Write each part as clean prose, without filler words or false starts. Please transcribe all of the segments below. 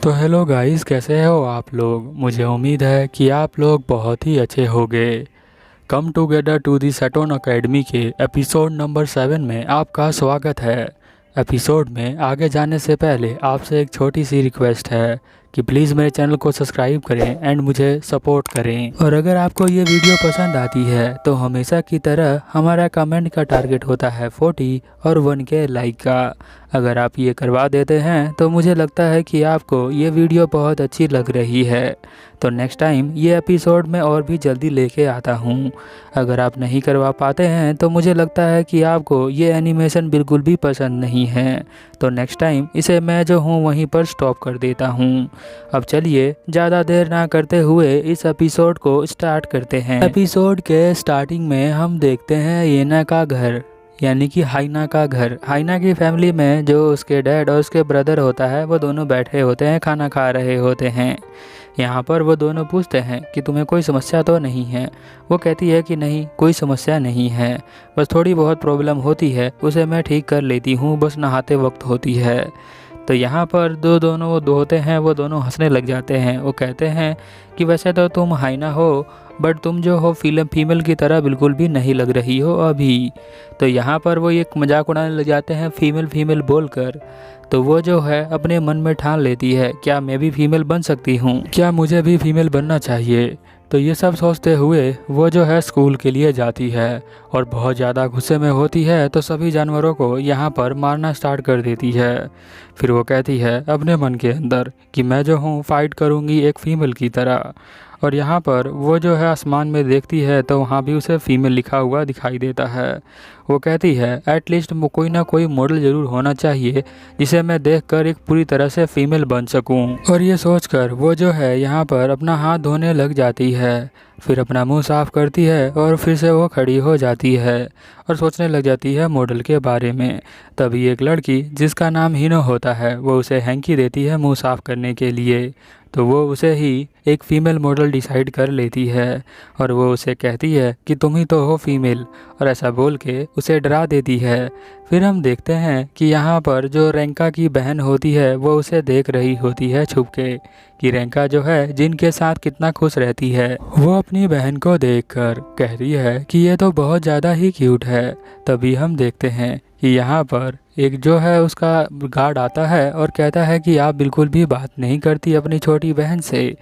तो hello guys, कैसे हो आप लोग। मुझे उम्मीद है कि आप लोग बहुत ही अच्छे होंगे। कम टुगेदर टू दी सेटोन अकेडमी के एपिसोड नंबर 7 में आपका स्वागत है। एपिसोड में आगे जाने से पहले आपसे एक छोटी सी रिक्वेस्ट है कि प्लीज़ मेरे चैनल को सब्सक्राइब करें एंड मुझे सपोर्ट करें। और अगर आपको ये वीडियो पसंद आती है तो हमेशा की तरह हमारा कमेंट का टारगेट होता है 40 और 1K लाइक का। अगर आप ये करवा देते हैं तो मुझे लगता है कि आपको ये वीडियो बहुत अच्छी लग रही है, तो नेक्स्ट टाइम ये एपिसोड मैं और भी जल्दी लेके आता हूँ। अगर आप नहीं करवा पाते हैं तो मुझे लगता है कि आपको ये एनिमेशन बिल्कुल भी पसंद नहीं है, तो नेक्स्ट टाइम इसे मैं जो हूँ वहीं पर स्टॉप कर देता हूँ। अब चलिए ज़्यादा देर ना करते हुए इस एपिसोड को स्टार्ट करते हैं। एपिसोड के स्टार्टिंग में हम देखते हैं येना का घर, यानी कि हाइना का घर। हाइना की फैमिली में जो उसके डैड और उसके ब्रदर होता है वो दोनों बैठे होते हैं, खाना खा रहे होते हैं। यहाँ पर वो दोनों पूछते हैं कि तुम्हें कोई समस्या तो नहीं है। वो कहती है कि नहीं, कोई समस्या नहीं है, बस थोड़ी बहुत प्रॉब्लम होती है, उसे मैं ठीक कर लेती हूँ, बस नहाते वक्त होती है। तो यहाँ पर दोनों वो दो होते हैं, वो दोनों हंसने लग जाते हैं। वो कहते हैं कि वैसे तो तुम हाइना हो, बट तुम जो हो फीमेल की तरह बिल्कुल भी नहीं लग रही हो अभी। तो यहाँ पर वो एक मजाक उड़ाने लग जाते हैं फीमेल बोलकर। तो वो जो है अपने मन में ठान लेती है, क्या मैं भी फीमेल बन सकती हूँ, क्या मुझे भी फीमेल बनना चाहिए। तो ये सब सोचते हुए वो जो है स्कूल के लिए जाती है और बहुत ज़्यादा गुस्से में होती है, तो सभी जानवरों को यहाँ पर मारना स्टार्ट कर देती है। फिर वो कहती है अपने मन के अंदर कि मैं जो हूँ फाइट करूँगी एक फ़ीमेल की तरह। और यहाँ पर वो जो है आसमान में देखती है तो वहाँ भी उसे फीमेल लिखा हुआ दिखाई देता है। वो कहती है एटलीस्ट कोई ना कोई मॉडल ज़रूर होना चाहिए जिसे मैं देखकर एक पूरी तरह से फीमेल बन सकूं। और ये सोचकर वो जो है यहाँ पर अपना हाथ धोने लग जाती है, फिर अपना मुंह साफ करती है और फिर से वो खड़ी हो जाती है और सोचने लग जाती है मॉडल के बारे में। तभी एक लड़की जिसका नाम हिनो होता है वो उसे हैंकी देती है मुंह साफ करने के लिए। तो वो उसे ही एक फ़ीमेल मॉडल डिसाइड कर लेती है और वो उसे कहती है कि तुम ही तो हो फीमेल, और ऐसा बोल के उसे डरा देती है। फिर हम देखते हैं कि यहाँ पर जो रेंका की बहन होती है वो उसे देख रही होती है छुप के कि रेंका जो है जिनके साथ कितना खुश रहती है। वो अपनी बहन को देखकर कहती है कि ये तो बहुत ज़्यादा ही क्यूट है। तभी हम देखते हैं कि यहाँ पर एक जो है उसका गार्ड आता है और कहता है कि आप बिल्कुल भी बात नहीं करती अपनी छोटी बहन से।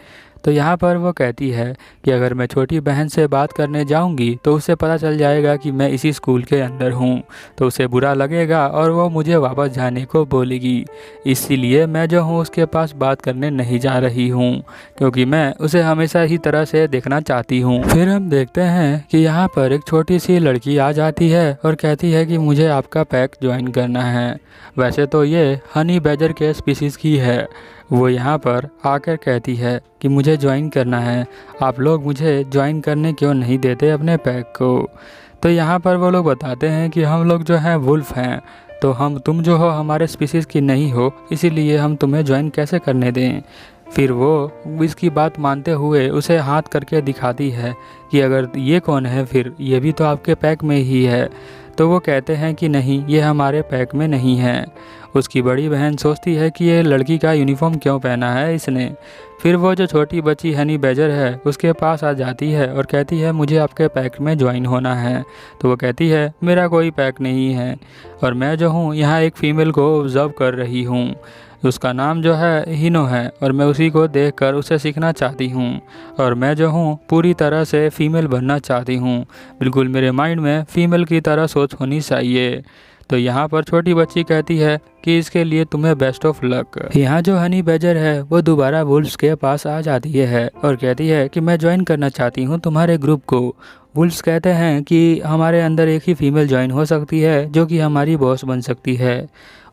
तो यहाँ पर वो कहती है कि अगर मैं छोटी बहन से बात करने जाऊँगी तो उसे पता चल जाएगा कि मैं इसी स्कूल के अंदर हूँ, तो उसे बुरा लगेगा और वो मुझे वापस जाने को बोलेगी। इसीलिए मैं जो हूँ उसके पास बात करने नहीं जा रही हूँ, क्योंकि मैं उसे हमेशा ही तरह से देखना चाहती हूँ। फिर हम देखते हैं कि यहाँ पर एक छोटी सी लड़की आ जाती है और कहती है कि मुझे आपका पैक ज्वाइन करना है। वैसे तो ये हनी बैजर के स्पीसीज़ की है। वो यहाँ पर आकर कहती है कि मुझे ज्वाइन करना है, आप लोग मुझे ज्वाइन करने क्यों नहीं देते अपने पैक को। तो यहाँ पर वो लोग बताते हैं कि हम लोग जो हैं वुल्फ हैं, तो तुम जो हो हमारे स्पीसीज़ की नहीं हो, इसीलिए हम तुम्हें ज्वाइन कैसे करने दें। फिर वो इसकी बात मानते हुए उसे हाथ करके दिखाती है कि अगर ये कौन है, फिर ये भी तो आपके पैक में ही है। तो वो कहते हैं कि नहीं, ये हमारे पैक में नहीं है। उसकी बड़ी बहन सोचती है कि ये लड़की का यूनिफॉर्म क्यों पहना है इसने। फिर वो जो छोटी बच्ची हनी बैजर है उसके पास आ जाती है और कहती है मुझे आपके पैक में ज्वाइन होना है। तो वो कहती है मेरा कोई पैक नहीं है, और मैं जो हूँ यहाँ एक फ़ीमेल को ऑब्ज़र्व कर रही हूँ, उसका नाम जो है हिनो है, और मैं उसी को देखकर उसे सीखना चाहती हूँ। और मैं जो हूँ पूरी तरह से फ़ीमेल बनना चाहती हूँ, बिल्कुल मेरे माइंड में फ़ीमेल की तरह सोच होनी चाहिए। तो यहाँ पर छोटी बच्ची कहती है कि इसके लिए तुम्हें बेस्ट ऑफ लक। यहाँ जो हनी बैजर है वो दोबारा वुल्फ्स के पास आ जाती है और कहती है कि मैं ज्वाइन करना चाहती हूँ तुम्हारे ग्रुप को। वुल्फ्स कहते हैं कि हमारे अंदर एक ही फीमेल ज्वाइन हो सकती है जो कि हमारी बॉस बन सकती है,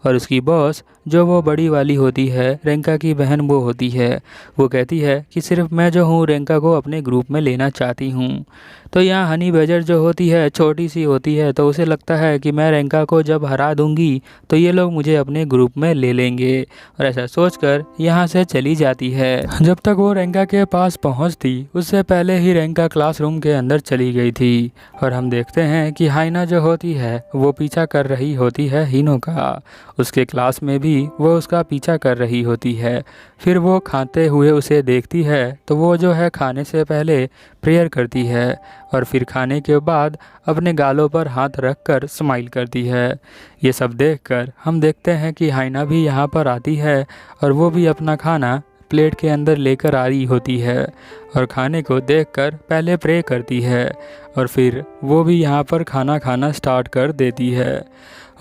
और उसकी बॉस जो वो बड़ी वाली होती है, रेंका की बहन वो होती है। वो कहती है कि सिर्फ मैं जो हूँ रेंका को अपने ग्रुप में लेना चाहती हूँ। तो यहाँ हनी बैजर जो होती है छोटी सी होती है, तो उसे लगता है कि मैं रेंका को जब हरा दूंगी तो ये लोग मुझे अपने ग्रुप में ले लेंगे, और ऐसा सोचकर यहाँ से चली जाती है। जब तक वो रेंका के पास पहुँचती उससे पहले ही रेंका क्लासरूम के अंदर चली गई थी, और हम देखते हैं कि हाइना जो होती है वो पीछा कर रही होती है हिनो का। उसके क्लास में भी कि वो उसका पीछा कर रही होती है। फिर वो खाते हुए उसे देखती है तो वो जो है खाने से पहले प्रेयर करती है और फिर खाने के बाद अपने गालों पर हाथ रखकर स्माइल करती है। ये सब देखकर हम देखते हैं कि हाइना भी यहाँ पर आती है और वो भी अपना खाना प्लेट के अंदर लेकर आ रही होती है और खाने को देखकर पहले प्रे करती है और फिर वो भी यहाँ पर खाना खाना स्टार्ट कर देती है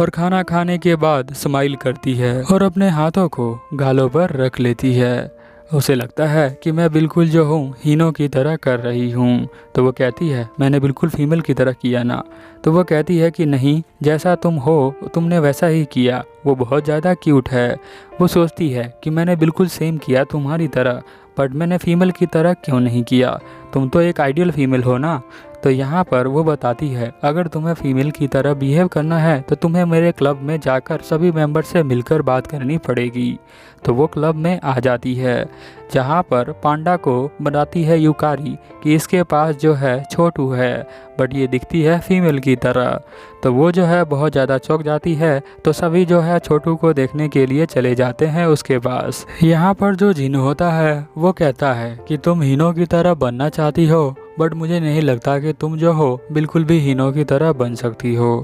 और खाना खाने के बाद स्माइल करती है और अपने हाथों को गालों पर रख लेती है। उसे लगता है कि मैं बिल्कुल जो हूँ हीनो की तरह कर रही हूँ। तो वो कहती है मैंने बिल्कुल फीमेल की तरह किया ना। तो वो कहती है कि नहीं, जैसा तुम हो तुमने वैसा ही किया, वो बहुत ज़्यादा क्यूट है। वो सोचती है कि मैंने बिल्कुल सेम किया तुम्हारी तरह, बट मैंने फीमेल की तरह क्यों नहीं किया, तुम तो एक आइडियल फीमेल हो ना। तो यहाँ पर वो बताती है अगर तुम्हें फीमेल की तरह बिहेव करना है तो तुम्हें मेरे क्लब में जाकर सभी मेंबर से मिलकर बात करनी पड़ेगी। तो वो क्लब में आ जाती है जहाँ पर पांडा को बताती है यूकारी कि इसके पास जो है छोटू है, बट ये दिखती है फीमेल की तरह। तो वो जो है बहुत ज़्यादा चौंक जाती है। तो सभी जो है छोटू को देखने के लिए चले जाते हैं उसके पास। यहाँ पर जो जिन होता है वो कहता है कि तुम हीनो की तरह बनना चाहती हो, बट मुझे नहीं लगता कि तुम जो हो बिल्कुल भी हीनो की तरह बन सकती हो।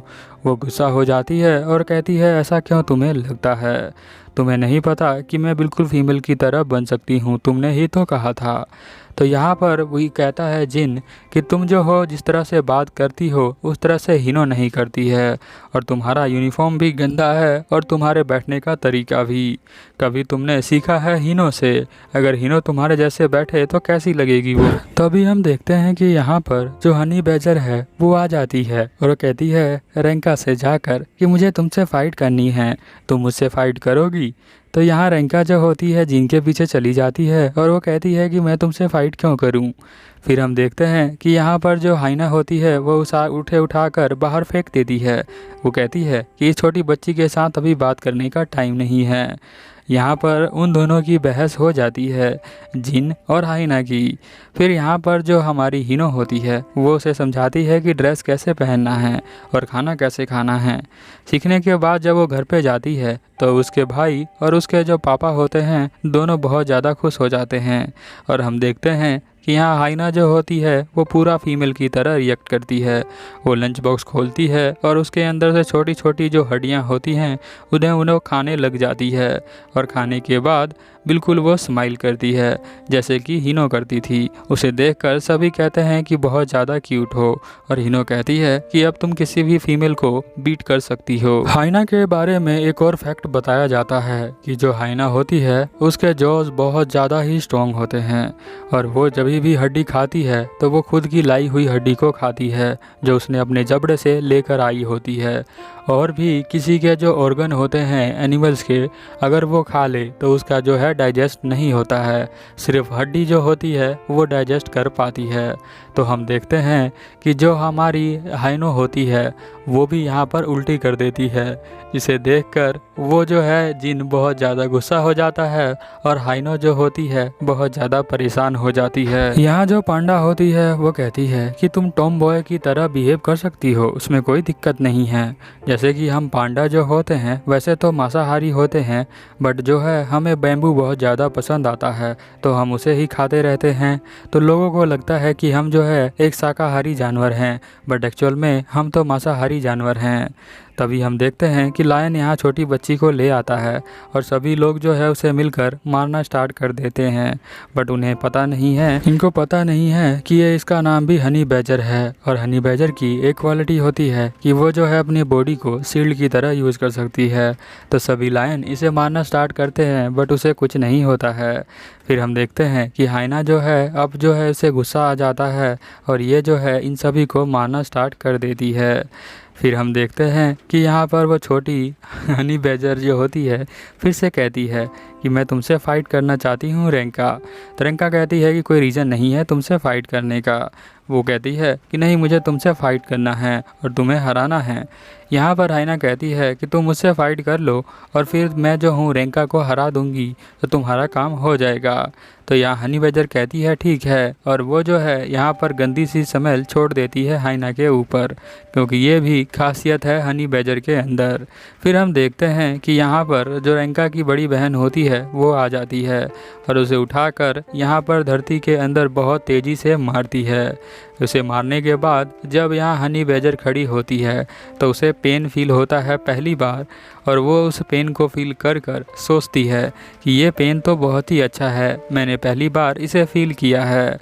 वो गुस्सा हो जाती है और कहती है ऐसा क्यों तुम्हें लगता है, तुम्हें नहीं पता कि मैं बिल्कुल फीमेल की तरह बन सकती हूँ, तुमने ही तो कहा था। तो यहाँ पर वही कहता है जिन कि तुम जो हो जिस तरह से बात करती हो उस तरह से हीनो नहीं करती है और तुम्हारा यूनिफॉर्म भी गंदा है और तुम्हारे बैठने का तरीका भी। कभी तुमने सीखा है हीनो से, अगर हीनो तुम्हारे जैसे बैठे तो कैसी लगेगी वो। तभी हम देखते हैं कि यहाँ पर जो हनी बैजर है वो आ जाती है और वो कहती है रेंका से जाकर कि मुझे तुमसे फ़ाइट करनी है, तुम मुझसे फ़ाइट करोगी। तो यहाँ रेंका जो होती है जिनके पीछे चली जाती है और वो कहती है कि मैं तुमसे फ़ाइट क्यों करूँ। फिर हम देखते हैं कि यहाँ पर जो हाइना होती है वो उठाकर बाहर फेंक देती है। वो कहती है कि इस छोटी बच्ची के साथ अभी बात करने का टाइम नहीं है। यहाँ पर उन दोनों की बहस हो जाती है, जिन और हाइना की। फिर यहाँ पर जो हमारी हीनो होती है वो उसे समझाती है कि ड्रेस कैसे पहनना है और खाना कैसे खाना है। सीखने के बाद जब वो घर पे जाती है तो उसके भाई और उसके जो पापा होते हैं दोनों बहुत ज़्यादा खुश हो जाते हैं और हम देखते हैं कि यहाँ हाइना जो होती है वो पूरा फीमेल की तरह रिएक्ट करती है। वो लंच बॉक्स खोलती है और उसके अंदर से छोटी छोटी जो हड्डियाँ होती हैं उन्हें खाने लग जाती है और खाने के बाद बिल्कुल वो स्माइल करती है जैसे कि हीनो करती थी। उसे देखकर सभी कहते हैं कि बहुत ज़्यादा क्यूट हो और हीनो कहती है कि अब तुम किसी भी फीमेल को बीट कर सकती हो। हाइना के बारे में एक और फैक्ट बताया जाता है कि जो हाइना होती है उसके जॉज बहुत ज़्यादा ही स्ट्रॉन्ग होते हैं और वो जब भी हड्डी खाती है तो वो खुद की लाई हुई हड्डी को खाती है जो उसने अपने जबड़े से लेकर आई होती है। और भी किसी के जो ऑर्गन होते हैं एनिमल्स के, अगर वो खा ले तो उसका जो है डाइजेस्ट नहीं होता है, सिर्फ हड्डी जो होती है वो डाइजेस्ट कर पाती है। तो हम देखते हैं कि जो हमारी हाइनो होती है वो भी यहाँ पर उल्टी कर देती है, जिसे देखकर वो जो है जिन बहुत ज़्यादा गुस्सा हो जाता है और हाइनो जो होती है बहुत ज़्यादा परेशान हो जाती है। यहाँ जो पांडा होती है वो कहती है कि तुम टॉम बॉय की तरह बिहेव कर सकती हो, उसमें कोई दिक्कत नहीं है। जैसे कि हम पांडा जो होते हैं वैसे तो मांसाहारी होते हैं, बट जो है हमें बैम्बू बहुत ज़्यादा पसंद आता है तो हम उसे ही खाते रहते हैं। तो लोगों को लगता है कि हम जो है एक शाकाहारी जानवर हैं, बट एक्चुअल में हम तो मांसाहारी जानवर हैं। तभी हम देखते हैं कि लायन यहाँ छोटी बच्ची को ले आता है और सभी लोग जो है उसे मिलकर मारना स्टार्ट कर देते हैं, बट उन्हें पता नहीं है, इनको पता नहीं है कि ये इसका नाम भी हनी बैजर है। और हनी बैजर की एक क्वालिटी होती है कि वो जो है अपनी बॉडी को शील्ड की तरह यूज़ कर सकती है। तो सभी लायन इसे मारना स्टार्ट करते हैं बट उसे कुछ नहीं होता है। फिर हम देखते हैं कि हाइना जो है अब जो है इसे गुस्सा आ जाता है और ये जो है इन सभी को मारना स्टार्ट कर देती है। फिर हम देखते हैं कि यहाँ पर वो छोटी हनी बैजर जो होती है फिर से कहती है कि मैं तुमसे फ़ाइट करना चाहती हूँ रेंका। तो रेंका कहती है कि कोई रीज़न नहीं है तुमसे फ़ाइट करने का। वो कहती है कि नहीं, मुझे तुमसे फ़ाइट करना है और तुम्हें हराना है। यहाँ पर हाइना कहती है कि तुम मुझसे फ़ाइट कर लो और फिर मैं जो हूँ रेंका को हरा दूँगी तो तुम्हारा काम हो जाएगा। तो यहाँ हनी बेजर कहती है ठीक है, और वो जो है यहाँ पर गंदी सी स्मेल छोड़ देती है हाइना के ऊपर, क्योंकि ये भी खासियत है हनी बेजर के अंदर। फिर हम देखते हैं कि यहाँ पर जो रेंका की बड़ी बहन होती है वो आ जाती है और उसे उठाकर यहाँ पर धरती के अंदर बहुत तेज़ी से मारती है। उसे मारने के बाद जब यहाँ हनी बेजर खड़ी होती है तो उसे पेन फील होता है पहली बार, और वो उस पेन को फील कर कर सोचती है कि ये पेन तो बहुत ही अच्छा है, मैंने पहली बार इसे फील किया है।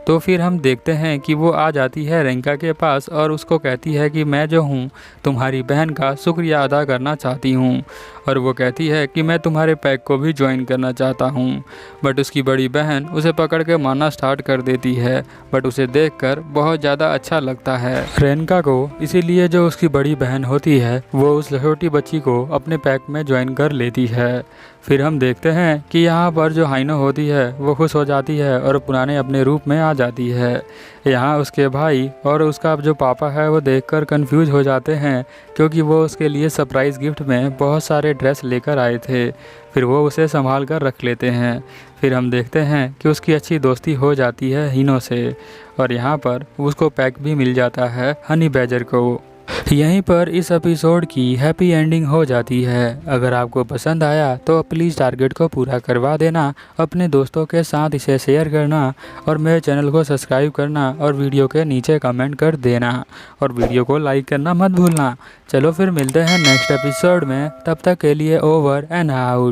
तो फिर हम देखते हैं कि वो आ जाती है रेंका के पास और उसको कहती है कि मैं जो हूँ तुम्हारी बहन का शुक्रिया अदा करना चाहती हूँ, और वो कहती है कि मैं तुम्हारे पैक को भी ज्वाइन करना चाहता हूँ। बट उसकी बड़ी बहन उसे पकड़ के मारना स्टार्ट कर देती है, बट उसे देखकर बहुत ज़्यादा अच्छा लगता है रेंका को। इसीलिए जो उसकी बड़ी बहन होती है वो उस छोटी बच्ची को अपने पैक में ज्वाइन कर लेती है। फिर हम देखते हैं कि यहाँ पर जो हाइनो होती है वो खुश हो जाती है और पुराने अपने रूप में आ जाती है। यहाँ उसके भाई और उसका जो पापा है वो देखकर कंफ्यूज हो जाते हैं, क्योंकि वो उसके लिए सरप्राइज़ गिफ्ट में बहुत सारे ड्रेस लेकर आए थे। फिर वो उसे संभाल कर रख लेते हैं। फिर हम देखते हैं कि उसकी अच्छी दोस्ती हो जाती है हिनो से, और यहाँ पर उसको पैक भी मिल जाता है हनी बेजर को। यहीं पर इस एपिसोड की हैप्पी एंडिंग हो जाती है। अगर आपको पसंद आया तो प्लीज़ टारगेट को पूरा करवा देना, अपने दोस्तों के साथ इसे शेयर करना और मेरे चैनल को सब्सक्राइब करना और वीडियो के नीचे कमेंट कर देना और वीडियो को लाइक करना मत भूलना। चलो फिर मिलते हैं नेक्स्ट एपिसोड में, तब तक के लिए ओवर एंड आउट।